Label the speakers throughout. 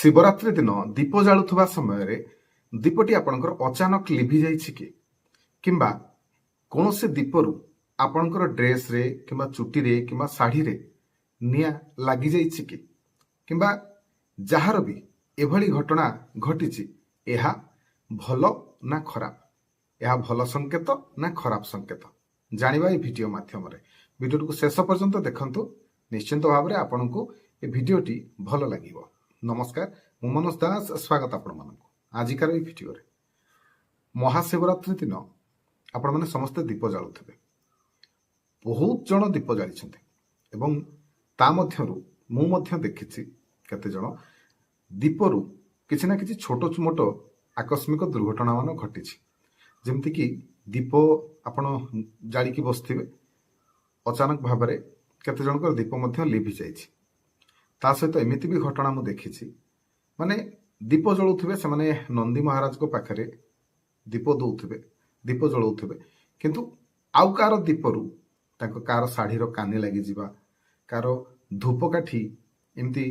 Speaker 1: ଶିବରାତ୍ରି ଦିନ ଦୀପ ଜାଳୁଥିବା ସମୟରେ ଦୀପଟି ଆପଣଙ୍କର ଅଚାନକ ଲିଭି ଯାଇଛି କି କିମ୍ବା କୌଣସି ଦୀପରୁ ଆପଣଙ୍କର ଡ୍ରେସରେ କିମ୍ବା ଚୁଟିରେ କିମ୍ବା ଶାଢ଼ୀରେ ନିଆଁ ଲାଗିଯାଇଛି କି କିମ୍ବା ଯାହାର ବି ଏଭଳି ଘଟଣା ଘଟିଛି, ଏହା ଭଲ ନା ଖରାପ, ଏହା ଭଲ ସଂକେତ ନା ଖରାପ ସଂକେତ ଜାଣିବା এই ଭିଡିଓ ମାଧ୍ୟମରେ। ଭିଡିଓଟିକୁ ଶେଷ ପର୍ଯ୍ୟନ୍ତ ଦେଖନ୍ତୁ, ନିଶ୍ଚିନ୍ତ ଭାବରେ ଆପଣଙ୍କୁ ଏ ଭିଡିଓଟି ଭଲ ଲାଗିବ। ନମସ୍କାର, ମୁଁ ମନୋଜ ଦାସ, ସ୍ୱାଗତ ଆପଣମାନଙ୍କୁ ଆଜିକାର এই ଭିଡିଓରେ। ମହାଶିବରାତ୍ରି ଦିନ ଆପଣମାନେ ସମସ୍ତେ ଦୀପ ଜାଳୁଥିବେ। ବହୁତ ଜଣ ଦୀପ ଜାଳିଛନ୍ତି ଏବଂ ତା ମଧ୍ୟରୁ ମୁଁ ମଧ୍ୟ ଦେଖିଛି କେତେ ଜଣ ଦୀପରୁ କିଛି ନା କିଛି ଛୋଟ ମୋଟ ଆକସ୍ମିକ ଦୁର୍ଘଟଣା ମାନ ଘଟିଛି। ଯେମିତିକି ଦୀପ ଆପଣ ଜାଳିକି ବସିଥିବେ, ଅଚାନକ ଭାବରେ କେତେ ଜଣଙ୍କର ଦୀପ ମଧ୍ୟ ଲିଭି ଯାଇଛି। ତା ସହିତ ଏମିତି ବି ଘଟଣା ମୁଁ ଦେଖିଛି, ମାନେ ଦୀପ ଜଳଉଥିବେ, ସେମାନେ ନନ୍ଦୀ ମହାରାଜଙ୍କ ପାଖରେ ଦୀପ ଦଉଥିବେ, ଦୀପ ଜଳଉଥିବେ, କିନ୍ତୁ ଆଉ କାହାର ଦୀପରୁ ତାଙ୍କ କାହାର ଶାଢ଼ୀର କାନି ଲାଗିଯିବା, କାହାର ଧୂପକାଠି ଏମିତି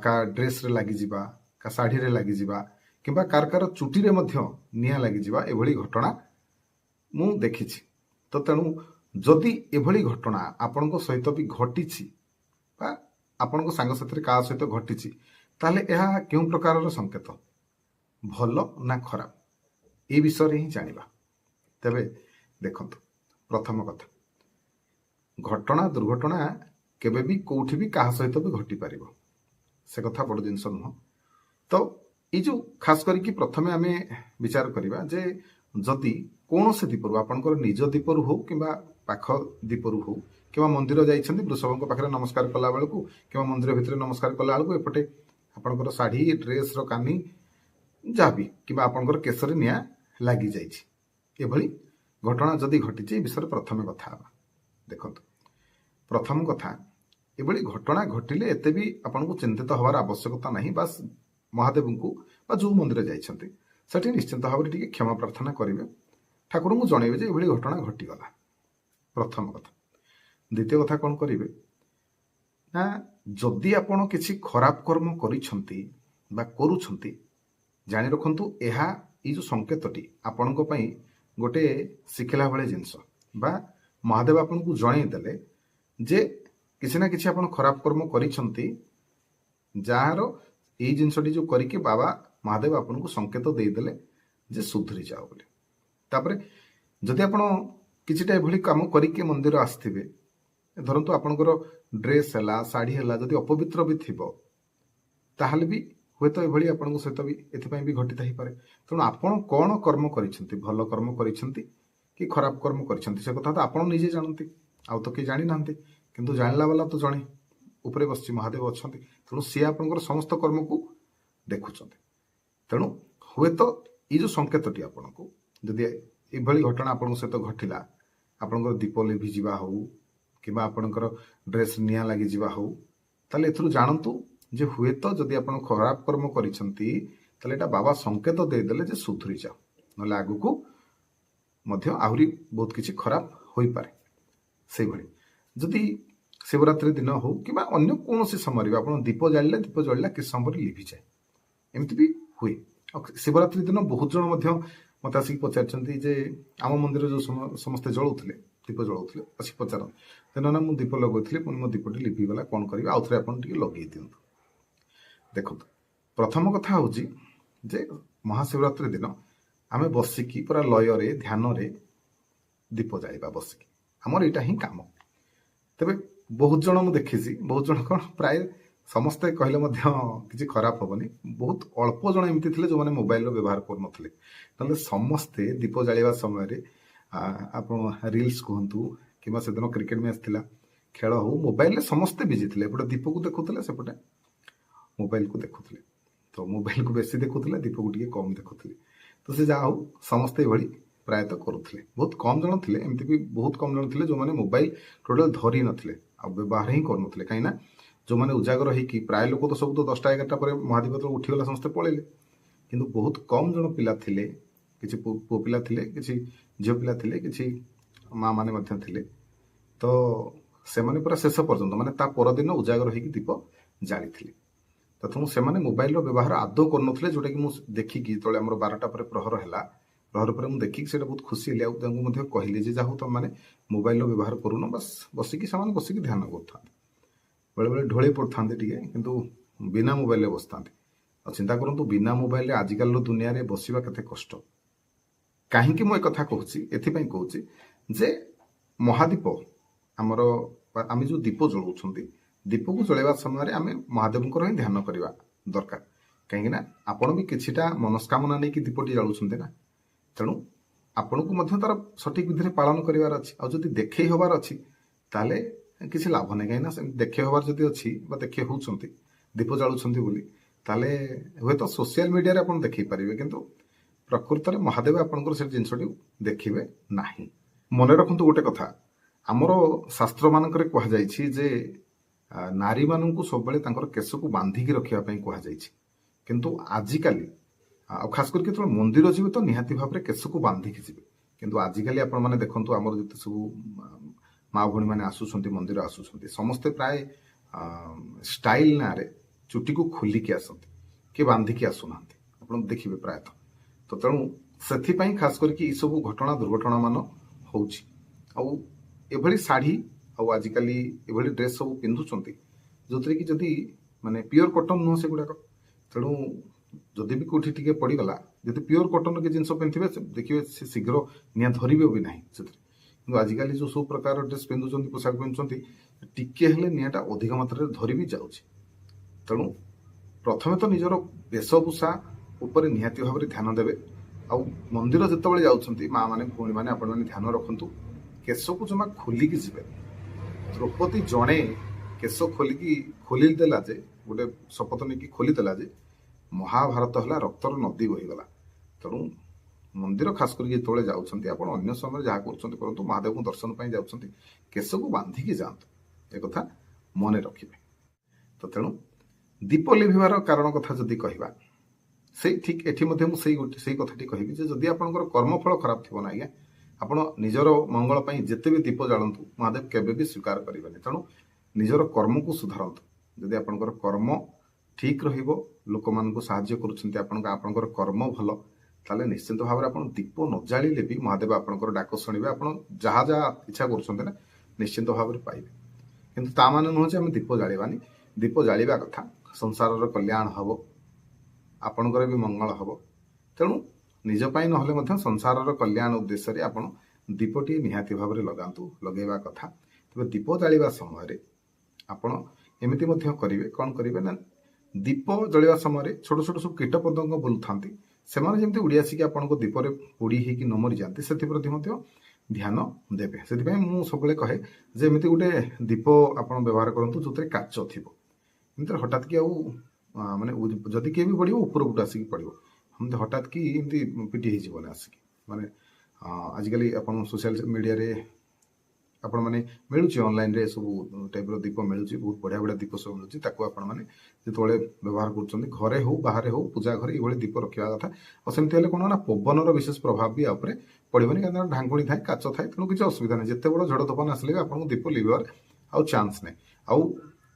Speaker 1: କାହା ଡ୍ରେସରେ ଲାଗିଯିବା, କାହା ଶାଢ଼ୀରେ ଲାଗିଯିବା, କିମ୍ବା କାହାର ଚୁଟିରେ ମଧ୍ୟ ନିଆଁ ଲାଗିଯିବା, ଏଭଳି ଘଟଣା ମୁଁ ଦେଖିଛି। ତ ତେଣୁ ଯଦି ଏଭଳି ଘଟଣା ଆପଣଙ୍କ ସହିତ ବି ଘଟିଛି ବା ଆପଣଙ୍କ ସାଙ୍ଗସାଥିରେ କାହା ସହିତ ଘଟିଛି, ତାହେଲେ ଏହା କେଉଁ ପ୍ରକାରର ସଂକେତ, ଭଲ ନା ଖରାପ, এই ବିଷୟରେ ହିଁ ଜାଣିବା। ତେବେ ଦେଖନ୍ତୁ, ପ୍ରଥମ କଥା, ଘଟଣା ଦୁର୍ଘଟଣା କେବେ ବି କୋଉଠି ବି କାହା ସହିତ ବି ଘଟିପାରିବ, ସେ କଥା ବଡ଼ ଜିନିଷ ନୁହଁ। ତ ଏଇ ଯୋଉ ଖାସ କରିକି ପ୍ରଥମେ ଆମେ ବିଚାର କରିବା ଯେ ଯଦି କୌଣସି ଦୀପରୁ, ଆପଣଙ୍କର ନିଜ ଦୀପରୁ ହଉ କିମ୍ବା ପାଖ ଦୀପରୁ ହଉ, କିମ୍ବା ମନ୍ଦିର ଯାଇଛନ୍ତି ବୃଷଭଙ୍କ ପାଖରେ ନମସ୍କାର କଲା ବେଳକୁ କିମ୍ବା ମନ୍ଦିର ଭିତରେ ନମସ୍କାର କଲା ବେଳକୁ ଏପଟେ ଆପଣଙ୍କର ଶାଢ଼ୀ, ଡ୍ରେସର କାନି ଯାହାବି କିମ୍ବା ଆପଣଙ୍କର କେଶରେ ନିଆଁ ଲାଗିଯାଇଛି, ଏଭଳି ଘଟଣା ଯଦି ଘଟିଛି, ଏ ବିଷୟରେ ପ୍ରଥମେ କଥା ହେବା। ଦେଖନ୍ତୁ, ପ୍ରଥମ କଥା, ଏଭଳି ଘଟଣା ଘଟିଲେ ଏତେ ବି ଆପଣଙ୍କୁ ଚିନ୍ତିତ ହେବାର ଆବଶ୍ୟକତା ନାହିଁ। ବାସ୍ ମହାଦେବଙ୍କୁ ବା ଯୋଉ ମନ୍ଦିର ଯାଇଛନ୍ତି ସେଠି ନିଶ୍ଚିନ୍ତ ଭାବରେ ଟିକେ କ୍ଷମା ପ୍ରାର୍ଥନା କରିବେ, ଠାକୁରଙ୍କୁ ଜଣେଇବେ ଯେ ଏଭଳି ଘଟଣା ଘଟିଗଲା, ପ୍ରଥମ କଥା। ଦ୍ୱିତୀୟ କଥା କ'ଣ କରିବେ ନା, ଯଦି ଆପଣ କିଛି ଖରାପ କର୍ମ କରିଛନ୍ତି ବା କରୁଛନ୍ତି, ଜାଣି ରଖନ୍ତୁ ଏହା, ଏଇ ଯୋଉ ସଂକେତଟି ଆପଣଙ୍କ ପାଇଁ ଗୋଟେ ଶିଖିଲା ଭଳି ଜିନିଷ, ବା ମହାଦେବ ଆପଣଙ୍କୁ ଜଣେଇ ଦେଲେ ଯେ କିଛି ନା କିଛି ଆପଣ ଖରାପ କର୍ମ କରିଛନ୍ତି, ଯାହାର ଏଇ ଜିନିଷଟି ଯୋଉ କରିକି ବାବା ମହାଦେବ ଆପଣଙ୍କୁ ସଂକେତ ଦେଇଦେଲେ ଯେ ସୁଧୁରି ଯାଅ ବୋଲି। ତାପରେ ଯଦି ଆପଣ କିଛିଟା ଏଭଳି କାମ କରିକି ମନ୍ଦିର ଆସିଥିବେ, ଧରନ୍ତୁ ଆପଣଙ୍କର ଡ୍ରେସ ହେଲା, ଶାଢ଼ୀ ହେଲା, ଯଦି ଅପବିତ୍ର ବି ଥିବ, ତାହେଲେ ବି ହୁଏତ ଏଭଳି ଆପଣଙ୍କ ସହିତ ବି ଏଥିପାଇଁ ବି ଘଟିତ ହେଇପାରେ। ତେଣୁ ଆପଣ କ'ଣ କର୍ମ କରିଛନ୍ତି, ଭଲ କର୍ମ କରିଛନ୍ତି କି ଖରାପ କର୍ମ କରିଛନ୍ତି, ସେ କଥା ତ ଆପଣ ନିଜେ ଜାଣନ୍ତି, ଆଉ ତ କେହି ଜାଣିନାହାନ୍ତି। କିନ୍ତୁ ଜାଣିଲା ବାଲା ତ ଜଣେ ଉପରେ ବସିଛି, ମହାଦେବ ଅଛନ୍ତି। ତେଣୁ ସିଏ ଆପଣଙ୍କର ସମସ୍ତ କର୍ମକୁ ଦେଖୁଛନ୍ତି। ତେଣୁ ହୁଏତ ଏଇ ଯୋଉ ସଂକେତଟି ଆପଣଙ୍କୁ, ଯଦି ଏଭଳି ଘଟଣା ଆପଣଙ୍କ ସହିତ ଘଟିଲା, ଆପଣଙ୍କର ଦୀପ ଲିଭିଯିବା ହଉ କିମ୍ବା ଆପଣଙ୍କର ଡ୍ରେସ ନିଆଁ ଲାଗିଯିବା ହଉ, ତାହେଲେ ଏଥିରୁ ଜାଣନ୍ତୁ ଯେ ହୁଏତ ଯଦି ଆପଣ ଖରାପ କର୍ମ କରିଛନ୍ତି, ତାହେଲେ ଏଇଟା ବାବା ସଂକେତ ଦେଇଦେଲେ ଯେ ସୁଧୁରି ଯାଅ, ନହେଲେ ଆଗକୁ ମଧ୍ୟ ଆହୁରି ବହୁତ କିଛି ଖରାପ ହୋଇପାରେ। ସେଇଭଳି ଯଦି ଶିବରାତ୍ରି ଦିନ ହଉ କିମ୍ବା ଅନ୍ୟ କୌଣସି ସମୟରେ ବି ଆପଣ ଦୀପ ଜାଳିଲେ, ଦୀପ ଜଳିଲା କିଛି ସମୟ ପରେ ଲିଭିଯାଏ, ଏମିତି ବି ହୁଏ। ଆଉ ଶିବରାତ୍ରି ଦିନ ବହୁତ ଜଣ ମଧ୍ୟ ମତେ ଆସିକି ପଚାରିଛନ୍ତି ଯେ ଆମ ମନ୍ଦିର ଯୋଉ ସମସ୍ତେ ଜଳଉଥିଲେ, ଦୀପ ଜଳଉଥିଲେ, ଆସିକି ପଚାରନ୍ତି ଯେ ନା ମୁଁ ଦୀପ ଲଗଉଥିଲି, ପୁଣି ମୋ ଦୀପଟି ଲିଭିଗଲା, କ'ଣ କରିବି, ଆଉଥରେ ଆପଣ ଟିକେ ଲଗେଇ ଦିଅନ୍ତୁ। ଦେଖନ୍ତୁ, ପ୍ରଥମ କଥା ହଉଛି ଯେ ମହାଶିବରାତ୍ରି ଦିନ ଆମେ ବସିକି ପୁରା ଲୟରେ, ଧ୍ୟାନରେ ଦୀପ ଜାଳିବା ବସିକି, ଆମର ଏଇଟା ହିଁ କାମ। ତେବେ ବହୁତ ଜଣ ମୁଁ ଦେଖିଛି, ବହୁତ ଜଣ କ'ଣ, ପ୍ରାୟ ସମସ୍ତେ କହିଲେ ମଧ୍ୟ କିଛି ଖରାପ ହବନି, ବହୁତ ଅଳ୍ପ ଜଣ ଏମିତି ଥିଲେ ଯୋଉମାନେ ମୋବାଇଲର ବ୍ୟବହାର କରୁନଥିଲେ। ନହେଲେ ସମସ୍ତେ ଦୀପ ଜାଳିବା ସମୟରେ ଆପଣ ରିଲ୍ସ କୁହନ୍ତୁ କିମ୍ବା ସେଦିନ କ୍ରିକେଟ ମ୍ୟାଚ୍ ଥିଲା, ଖେଳ ହଉ, ମୋବାଇଲରେ ସମସ୍ତେ ବିଜି ଥିଲେ। ଏପଟେ ଦୀପକୁ ଦେଖୁଥିଲେ, ସେପଟେ ମୋବାଇଲକୁ ଦେଖୁଥିଲେ। ତ ମୋବାଇଲକୁ ବେଶୀ ଦେଖୁଥିଲେ, ଦୀପକୁ ଟିକେ କମ୍ ଦେଖୁଥିଲେ। ତ ସେ ଯାହା ହଉ, ସମସ୍ତେ ଏଭଳି ପ୍ରାୟତଃ କରୁଥିଲେ। ବହୁତ କମ୍ ଜଣ ଥିଲେ, ଏମିତି ବି ବହୁତ କମ୍ ଜଣ ଥିଲେ ଯୋଉମାନେ ମୋବାଇଲ ଟୋଟାଲ ଧରି ନଥିଲେ, ଆଉ ବ୍ୟବହାର ହିଁ କରୁନଥିଲେ। କାହିଁକିନା ଯୋଉମାନେ ଉଜାଗର ହେଇକି, ପ୍ରାୟ ଲୋକ ତ ସବୁ ତ 10ଟା 11ଟା ପରେ ମହାଦୀପ ତ ଉଠିଗଲା, ସମସ୍ତେ ପଳେଇଲେ। କିନ୍ତୁ ବହୁତ କମ୍ ଜଣ ପିଲା ଥିଲେ, କିଛି ପୁଅ ପିଲା ଥିଲେ, କିଛି ଝିଅ ପିଲା ଥିଲେ, କିଛି ମା ମାନେ ମଧ୍ୟ ଥିଲେ। ତ ସେମାନେ ପୁରା ଶେଷ ପର୍ଯ୍ୟନ୍ତ, ମାନେ ତା ପରଦିନ ଉଜାଗର ହେଇକି ଦୀପ ଜାଳିଥିଲେ। ତେଣୁ ସେମାନେ ମୋବାଇଲର ବ୍ୟବହାର ଆଦୌ କରୁନଥିଲେ, ଯୋଉଟାକି ମୁଁ ଦେଖିକି ଯେତେବେଳେ ଆମର 12ଟା ପରେ ପ୍ରହର ହେଲା, ପ୍ରହର ପରେ ମୁଁ ଦେଖିକି ସେଇଟା ବହୁତ ଖୁସି ହେଲି। ଆଉ ତାଙ୍କୁ ମଧ୍ୟ କହିଲି ଯେ ଯାହା ହଉ ତମମାନେ ମୋବାଇଲର ବ୍ୟବହାର କରୁନ, ବାସ୍ ବସିକି ସେମାନେ ବସିକି ଧ୍ୟାନ କରୁଥାନ୍ତି। ବେଳେବେଳେ ଢୋଳେଇ ପଡୁଥାନ୍ତି ଟିକେ, କିନ୍ତୁ ବିନା ମୋବାଇଲରେ ବସିଥାନ୍ତି। ଆଉ ଚିନ୍ତା କରନ୍ତୁ, ବିନା ମୋବାଇଲରେ ଆଜିକାଲିର ଦୁନିଆରେ ବସିବା କେତେ କଷ୍ଟ। କାହିଁକି ମୁଁ ଏକଥା କହୁଛି? ଏଥିପାଇଁ କହୁଛି ଯେ ମହାଦୀପ ଆମର, ଆମେ ଯୋଉ ଦୀପ ଜଳାଉଛନ୍ତି, ଦୀପକୁ ଜଳାଇବା ସମୟରେ ଆମେ ମହାଦେବଙ୍କର ହିଁ ଧ୍ୟାନ କରିବା ଦରକାର। କାହିଁକି ନା ଆପଣ ବି କିଛିଟା ମନସ୍କାମନା ନେଇକି ଦୀପଟି ଜାଳୁଛନ୍ତି ନା, ତେଣୁ ଆପଣଙ୍କୁ ମଧ୍ୟ ତାର ସଠିକ ବିଧିରେ ପାଳନ କରିବାର ଅଛି। ଆଉ ଯଦି ଦେଖେଇ ହବାର ଅଛି ତାହେଲେ କିଛି ଲାଭ ନାହିଁ। କାହିଁକି ନା ସେମିତି ଦେଖେଇ ହବାର ଯଦି ଅଛି ବା ଦେଖେଇ ହଉଛନ୍ତି ଦୀପ ଜାଳୁଛନ୍ତି ବୋଲି, ତାହେଲେ ହୁଏତ ସୋସିଆଲ ମିଡିଆରେ ଆପଣ ଦେଖେଇ ପାରିବେ, କିନ୍ତୁ ପ୍ରକୃତରେ ମହାଦେବ ଆପଣଙ୍କର ସେ ଜିନିଷଟି ଦେଖିବେ ନାହିଁ। ମନେ ରଖନ୍ତୁ ଗୋଟେ କଥା, ଆମର ଶାସ୍ତ୍ର ମାନଙ୍କରେ କୁହାଯାଇଛି ଯେ ନାରୀମାନଙ୍କୁ ସବୁବେଳେ ତାଙ୍କର କେଶକୁ ବାନ୍ଧିକି ରଖିବା ପାଇଁ କୁହାଯାଇଛି। କିନ୍ତୁ ଆଜିକାଲି, ଆଉ ଖାସ କରିକି ଯେତେବେଳେ ମନ୍ଦିର ଯିବେ ତ ନିହାତି ଭାବରେ କେଶକୁ ବାନ୍ଧିକି ଯିବେ। କିନ୍ତୁ ଆଜିକାଲି ଆପଣମାନେ ଦେଖନ୍ତୁ, ଆମର ଯେତେ ସବୁ ମା ଭଉଣୀ ମାନେ ଆସୁଛନ୍ତି, ମନ୍ଦିର ଆସୁଛନ୍ତି, ସମସ୍ତେ ପ୍ରାୟ ଷ୍ଟାଇଲ ନାଁରେ ଚୁଟିକୁ ଖୋଲିକି ଆସନ୍ତି, କିଏ ବାନ୍ଧିକି ଆସୁନାହାନ୍ତି, ଆପଣ ଦେଖିବେ ପ୍ରାୟତଃ। ତ ତେଣୁ ସେଥିପାଇଁ ଖାସ କରିକି ଏଇ ସବୁ ଘଟଣା ଦୁର୍ଘଟଣା ମାନ ହଉଛି। ଆଉ ଏଭଳି ଶାଢ଼ୀ ଆଉ ଆଜିକାଲି ଏଭଳି ଡ୍ରେସ୍ ସବୁ ପିନ୍ଧୁଛନ୍ତି ଯୋଉଥିରେ କି ଯଦି ମାନେ ପିଓର କଟନ ନୁହଁ ସେଗୁଡାକ। ତେଣୁ ଯଦି ବି କୋଉଠି ଟିକେ ପଡିଗଲା, ଯଦି ପିଓର କଟନ କି ଜିନିଷ ପିନ୍ଧିବେ ଦେଖିବେ ସେ ଶୀଘ୍ର ନିଆଁ ଧରିବେ ବି ନାହିଁ ସେଥିରେ। କିନ୍ତୁ ଆଜିକାଲି ଯୋଉ ସବୁ ପ୍ରକାର ଡ୍ରେସ୍ ପିନ୍ଧୁଛନ୍ତି, ପୋଷାକ ପିନ୍ଧୁଛନ୍ତି, ଟିକେ ହେଲେ ନିଆଁଟା ଅଧିକ ମାତ୍ରାରେ ଧରି ବି ଯାଉଛି। ତେଣୁ ପ୍ରଥମେ ତ ନିଜର ବେଶଭୂଷା ଉପରେ ନିହାତି ଭାବରେ ଧ୍ୟାନ ଦେବେ। ଆଉ ମନ୍ଦିର ଯେତେବେଳେ ଯାଉଛନ୍ତି, ମା ମାନେ ଭଉଣୀ ମାନେ, ଆପଣମାନେ ଧ୍ୟାନ ରଖନ୍ତୁ, କେଶକୁ ଜମା ଖୋଲିକି ଯିବେ। ଦ୍ରୌପଦୀ ଜଣେ କେଶ ଖୋଲିଦେଲା ଯେ, ଗୋଟେ ଶପଥ ନେଇକି ଖୋଲିଦେଲା ଯେ ମହାଭାରତ ହେଲା, ରକ୍ତର ନଦୀ ବହିଗଲା। ତେଣୁ ମନ୍ଦିର ଖାସ କରିକି ଯେତେବେଳେ ଯାଉଛନ୍ତି, ଆପଣ ଅନ୍ୟ ସମୟରେ ଯାହା କରୁଛନ୍ତି କରନ୍ତୁ, ମହାଦେବଙ୍କୁ ଦର୍ଶନ ପାଇଁ ଯାଉଛନ୍ତି, କେଶକୁ ବାନ୍ଧିକି ଯାଆନ୍ତୁ, ଏକଥା ମନେ ରଖିବେ। ତ ତେଣୁ ଦୀପ ଲିଭିବାର କାରଣ କଥା ଯଦି କହିବା, ସେଇ ଠିକ ଏଠି ମଧ୍ୟ ମୁଁ ସେଇ କଥାଟି କହିବି ଯେ ଯଦି ଆପଣଙ୍କର କର୍ମଫଳ ଖରାପ ଥିବ ନା ଆଜ୍ଞା, ଆପଣ ନିଜର ମଙ୍ଗଳ ପାଇଁ ଯେତେ ବି ଦୀପ ଜାଳନ୍ତୁ, ମହାଦେବ କେବେ ବି ସ୍ୱୀକାର କରିବେନି। ତେଣୁ ନିଜର କର୍ମକୁ ସୁଧାରନ୍ତୁ। ଯଦି ଆପଣଙ୍କର କର୍ମ ଠିକ ରହିବ, ଲୋକମାନଙ୍କୁ ସାହାଯ୍ୟ କରୁଛନ୍ତି, ଆପଣଙ୍କର କର୍ମ ଭଲ, ତାହେଲେ ନିଶ୍ଚିନ୍ତ ଭାବରେ ଆପଣ ଦୀପ ନ ଜାଳିଲେ ବି ମହାଦେବ ଆପଣଙ୍କର ଡାକ ଶୁଣିବେ। ଆପଣ ଯାହା ଯାହା ଇଚ୍ଛା କରୁଛନ୍ତି ନା, ନିଶ୍ଚିନ୍ତ ଭାବରେ ପାଇବେ। କିନ୍ତୁ ତା ମାନେ ନୁହଁ ଯେ ଆମେ ଦୀପ ଜାଳିବାନି। ଦୀପ ଜାଳିବା କଥା, ସଂସାରର କଲ୍ୟାଣ ହବ, ଆପଣଙ୍କର ବି ମଙ୍ଗଳ ହବ। ତେଣୁ ନିଜ ପାଇଁ ନହେଲେ ମଧ୍ୟ ସଂସାରର କଲ୍ୟାଣ ଉଦ୍ଦେଶ୍ୟରେ ଆପଣ ଦୀପଟି ନିହାତି ଭାବରେ ଲଗେଇବା କଥା। ତେବେ ଦୀପ ଜାଳିବା ସମୟରେ ଆପଣ ଏମିତି ମଧ୍ୟ କରିବେ, କଣ କରିବେ ନା, ଦୀପ ଜଳିବା ସମୟରେ ଛୋଟ ଛୋଟ ସବୁ କୀଟ ପତଙ୍ଗ ବୁଲୁଥାନ୍ତି, ସେମାନେ ଯେମିତି ଉଡି ଆସିକି ଆପଣଙ୍କ ଦୀପରେ ପୋଡି ହେଇକି ନ ମରିଯାଆନ୍ତି, ସେଥିପ୍ରତି ମଧ୍ୟ ଧ୍ୟାନ ଦେବେ। ସେଥିପାଇଁ ମୁଁ ସବୁବେଳେ କହେ ଯେ ଏମିତି ଗୋଟେ ଦୀପ ଆପଣ ବ୍ୟବହାର କରନ୍ତୁ ଯୋଉଥିରେ କାଚ ଥିବ। ଏମିତି ହଠାତ୍ କି ଆଉ ମାନେ ଯଦି କିଏ ବି ପଡିବ ଉପରକୁ ଆସିକି ପଡିବ, ଏମିତି ହଠାତ୍ କି ଏମିତି ପିଟି ହେଇଯିବନି ଆସିକି। ମାନେ ଆଜିକାଲି ଆପଣ ସୋସିଆଲ ମିଡିଆରେ ଆପଣ ମାନେ ମିଳୁଛି, ଅନଲାଇନରେ ସବୁ ଟାଇପର ଦୀପ ମିଳୁଛି, ବହୁତ ବଢିଆ ବଢିଆ ଦୀପ ସବୁ ମିଳୁଛି। ତାକୁ ଆପଣ ମାନେ ଯେତେବେଳେ ବ୍ୟବହାର କରୁଛନ୍ତି, ଘରେ ହଉ ବାହାରେ ହଉ, ପୂଜା ଘରେ ଏଇଭଳି ଦୀପ ରଖିବା କଥା। ଆଉ ସେମିତି ହେଲେ କଣ ନା, ପବନର ବିଶେଷ ପ୍ରଭାବ ବି ଆ ଉପରେ ପଡିବନି, କାରଣ ଢାଙ୍କୁଣୀ ଥାଏ, କାଚ ଥାଏ, ତେଣୁ କିଛି ଅସୁବିଧା ନାହିଁ। ଯେତେ ବଡ ଝଡ ତୋଫାନ ଆସିଲେ ବି ଆପଣଙ୍କୁ ଦୀପ ଲିଭିବାର ଆଉ ଚାନ୍ସ ନାହିଁ। ଆଉ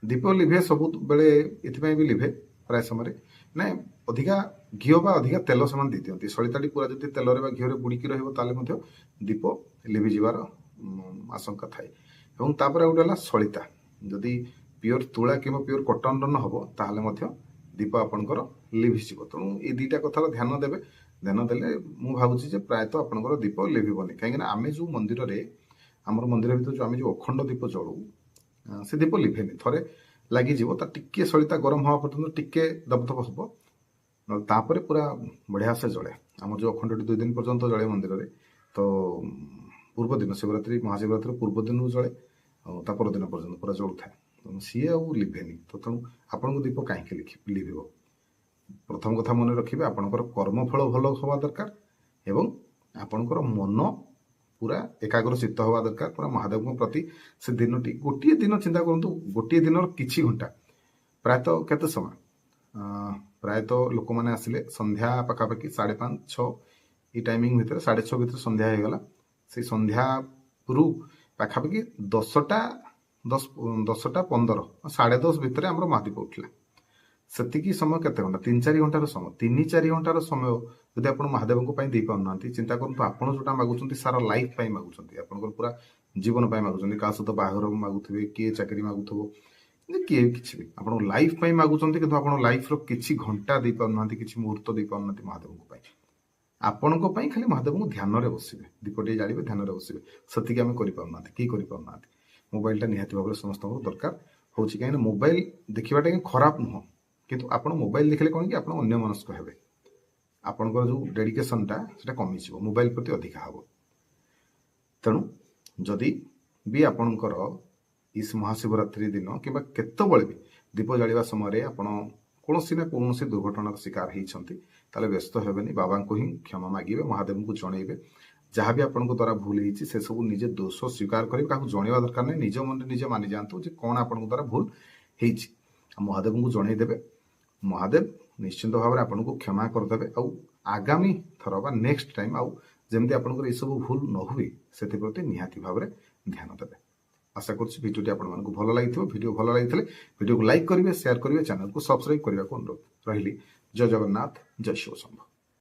Speaker 1: ଦୀପ ଲିଭେ ସବୁବେଳେ ଏଥିପାଇଁ ବି ଲିଭେ ପ୍ରାୟ ସମୟରେ, ମାନେ ଅଧିକା ଘିଅ ବା ଅଧିକା ତେଲ ସେମାନେ ଦେଇ ଦିଅନ୍ତି। ସଳିତାଟି ପୁରା ଯଦି ତେଲରେ ବା ଘିଅରେ ବୁଡିକି ରହିବ, ତାହେଲେ ମଧ୍ୟ ଦୀପ ଲିଭିଯିବାର ଆଶଙ୍କା ଥାଏ। ଏବଂ ତାପରେ ଗୋଟେ ହେଲା ସଳିତା, ଯଦି ପିଓର ତୁଳା କିମ୍ବା ପିଓର କଟନର ନ ହବ, ତାହେଲେ ମଧ୍ୟ ଦୀପ ଆପଣଙ୍କର ଲିଭିଯିବ। ତେଣୁ ଏଇ ଦିଟା କଥାର ଧ୍ୟାନ ଦେବେ। ଧ୍ୟାନ ଦେଲେ ମୁଁ ଭାବୁଛି ଯେ ପ୍ରାୟତଃ ଆପଣଙ୍କର ଦୀପ ଲିଭିବନି। କାହିଁକିନା ଆମେ ଯୋଉ ମନ୍ଦିରରେ, ଆମର ମନ୍ଦିର ଭିତରେ ଆମେ ଯୋଉ ଅଖଣ୍ଡ ଦୀପ ଜଳୁ, ସେ ଦୀପ ଲିଭେନି। ଥରେ ଲାଗିଯିବ, ତା ଟିକେ ସଳିତା ଗରମ ହବା ପର୍ଯ୍ୟନ୍ତ ଟିକେ ଦପଦପ ହବ, ନହେଲେ ତାପରେ ପୁରା ବଢିଆ ସେ ଜଳେ। ଆମର ଯୋଉ ଅଖଣ୍ଡଟି 2 ଦିନ ପର୍ଯ୍ୟନ୍ତ ଜଳେ ମନ୍ଦିରରେ, ତ ପୂର୍ବ ଦିନ ଶିବରାତ୍ରି, ମହାଶିବରାତ୍ରି ପୂର୍ବ ଦିନରୁ ଜଳେ, ଆଉ ତା ପରଦିନ ପର୍ଯ୍ୟନ୍ତ ପୁରା ଜଳୁଥାଏ। ତେଣୁ ସିଏ ଆଉ ଲିଭେନି। ତ ତେଣୁ ଆପଣଙ୍କ ଦୀପ କାହିଁକି ଲିଭିବ? ପ୍ରଥମ କଥା ମନେ ରଖିବେ, ଆପଣଙ୍କର କର୍ମଫଳ ଭଲ ହବା ଦରକାର ଏବଂ ଆପଣଙ୍କର ମନ ପୁରା ଏକାଗ୍ର ଚିତ୍ତ ହବା ଦରକାର, ପୁରା ମହାଦେବଙ୍କ ପ୍ରତି ସେ ଦିନଟି। ଗୋଟିଏ ଦିନ ଚିନ୍ତା କରନ୍ତୁ, ଗୋଟିଏ ଦିନର କିଛି ଘଣ୍ଟା, ପ୍ରାୟତଃ କେତେ ସମୟ, ପ୍ରାୟତଃ ଲୋକମାନେ ଆସିଲେ ସନ୍ଧ୍ୟା ପାଖାପାଖି 5:30 6 ଏଇ ଟାଇମିଂ ଭିତରେ, 6:30 ଭିତରେ ସନ୍ଧ୍ୟା ହେଇଗଲା। ସେଇ ସନ୍ଧ୍ୟାରୁ ପାଖାପାଖି 10ଟା 15 10:30 ଭିତରେ ଆମର ମହାଦୀପ ଉଠିଲା। ସେତିକି ସମୟ କେତେ ଘଣ୍ଟା 3-4 ଘଣ୍ଟାର ସମୟ 3-4 ଘଣ୍ଟାର ସମୟ ଯଦି ଆପଣ ମହାଦେବଙ୍କ ପାଇଁ ଦେଇପାରୁନାହାନ୍ତି ଚିନ୍ତା କରନ୍ତୁ ଆପଣ ଯୋଉଟା ମାଗୁଛନ୍ତି ସାରା ଲାଇଫ ପାଇଁ ମାଗୁଛନ୍ତି ଆପଣଙ୍କର ପୁରା ଜୀବନ ପାଇଁ ମାଗୁଛନ୍ତି କାହା ସହିତ ବାହାଘର ମାଗୁଥିବେ କିଏ ଚାକିରି ମାଗୁଥିବ କିଏ କିଛି ବି ଆପଣ ଲାଇଫ ପାଇଁ ମାଗୁଛନ୍ତି କିନ୍ତୁ ଆପଣ ଲାଇଫର କିଛି ଘଣ୍ଟା ଦେଇପାରୁନାହାନ୍ତି କିଛି ମୁହୂର୍ତ୍ତ ଦେଇପାରୁନାହାନ୍ତି ମହାଦେବଙ୍କ ପାଇଁ ଆପଣଙ୍କ ପାଇଁ ଖାଲି ମହାଦେବଙ୍କୁ ଧ୍ୟାନରେ ବସିବେ ଦୀପଟିଏ ଜାଳିବେ ଧ୍ୟାନରେ ବସିବେ ସେତିକି ଆମେ କରିପାରୁନାହାନ୍ତି କେହି କରିପାରୁନାହାନ୍ତି ମୋବାଇଲଟା ନିହାତି ଭାବରେ ସମସ୍ତଙ୍କର ଦରକାର ହଉଛି କାହିଁକିନା ମୋବାଇଲ ଦେଖିବାଟା ହିଁ ଖରାପ ନୁହଁ କିନ୍ତୁ ଆପଣ ମୋବାଇଲ ଦେଖିଲେ କଣ କି ଆପଣ ଅନ୍ୟମନସ୍କ ହେବେ ଆପଣଙ୍କର ଯୋଉ ଡେଡିକେସନଟା ସେଟା କମିଯିବ ମୋବାଇଲ ପ୍ରତି ଅଧିକା ହବ ତେଣୁ ଯଦି ବି ଆପଣଙ୍କର ଇସ୍ ମହାଶିବରାତ୍ରି ଦିନ କିମ୍ବା କେତେବେଳେ ବି ଦୀପ ଜାଳିବା ସମୟରେ ଆପଣ କୌଣସି ନା କୌଣସି ଦୁର୍ଘଟଣାର ଶିକାର ହେଇଛନ୍ତି ତାହେଲେ ବ୍ୟସ୍ତ ହେବେନି ବାବାଙ୍କୁ ହିଁ କ୍ଷମା ମାଗିବେ ମହାଦେବଙ୍କୁ ଜଣେଇବେ ଯାହା ବି ଆପଣଙ୍କ ଦ୍ୱାରା ଭୁଲ ହେଇଛି ସେ ସବୁ ନିଜେ ଦୋଷ ସ୍ୱୀକାର କରିବେ କାହାକୁ ଜଣେଇବା ଦରକାର ନାହିଁ ନିଜ ମନରେ ନିଜେ ମାନି ଯାଆନ୍ତୁ ଯେ କଣ ଆପଣଙ୍କ ଦ୍ୱାରା ଭୁଲ ହେଇଛି ମହାଦେବଙ୍କୁ ଜଣେଇଦେବେ ମହାଦେବ ନିଶ୍ଚିନ୍ତ ଭାବରେ ଆପଣଙ୍କୁ କ୍ଷମା କରିଦେବେ ଆଉ ଆଗାମୀ ଥର ବା ନେକ୍ସଟ ଟାଇମ ଆଉ ଯେମିତି ଆପଣଙ୍କର ଏସବୁ ଭୁଲ ନ ହୁଏ ସେଥିପ୍ରତି ନିହାତି ଭାବରେ ଧ୍ୟାନ ଦେବେ ଆଶା କରୁଛି ଭିଡ଼ିଓଟି ଆପଣମାନଙ୍କୁ ଭଲ ଲାଗିଥିବ ଭିଡ଼ିଓ ଭଲ ଲାଗିଥିଲେ ଭିଡ଼ିଓକୁ ଲାଇକ୍ କରିବେ ସେୟାର କରିବେ ଚ୍ୟାନେଲକୁ ସବସ୍କ୍ରାଇବ କରିବାକୁ ଅନୁରୋଧ ରହିଲି ଜୟ ଜଗନ୍ନାଥ ଜୟ ଶିବ ଶମ୍ଭୁ।